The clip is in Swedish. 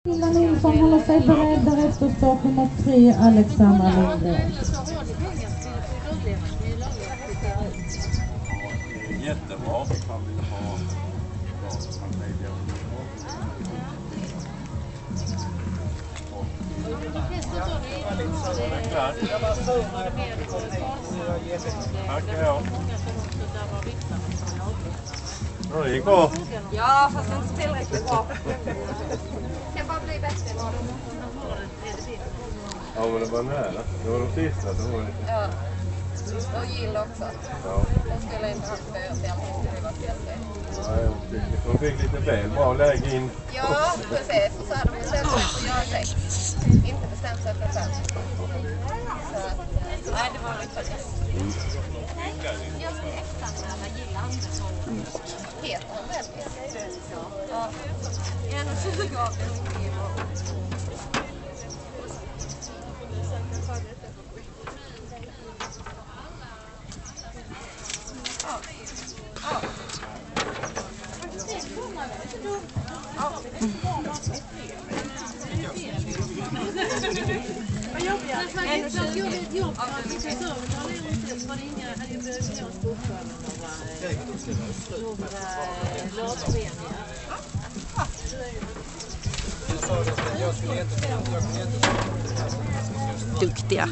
Camilla Nilsson håller sig beredd, därefter start nummer 3, Alexandra Lindgren. Jättebra. Han vill ha det gick bra. Ja, fast inte tillräckligt bra. Kan bara bli bättre. Ja, men det var nära. Det var de sista som var lite... Ja. Och Gill också. Ja. De skulle inte haft för att det var fel. Nej, de fick lite väl bra läge in. Ja, precis. Och så hade de bestämt sig för att göra 6. Inte bestämt sig för 5. Nej, det var lite jag som är eftermiddag Gill Andersson. Heter han väl? Ja. 1,20 av det mycket bra. Jag gjorde ett jobb för att vi så var det inga, hade ju börjat med oss fortfarande några lagföreningar. Duktiga.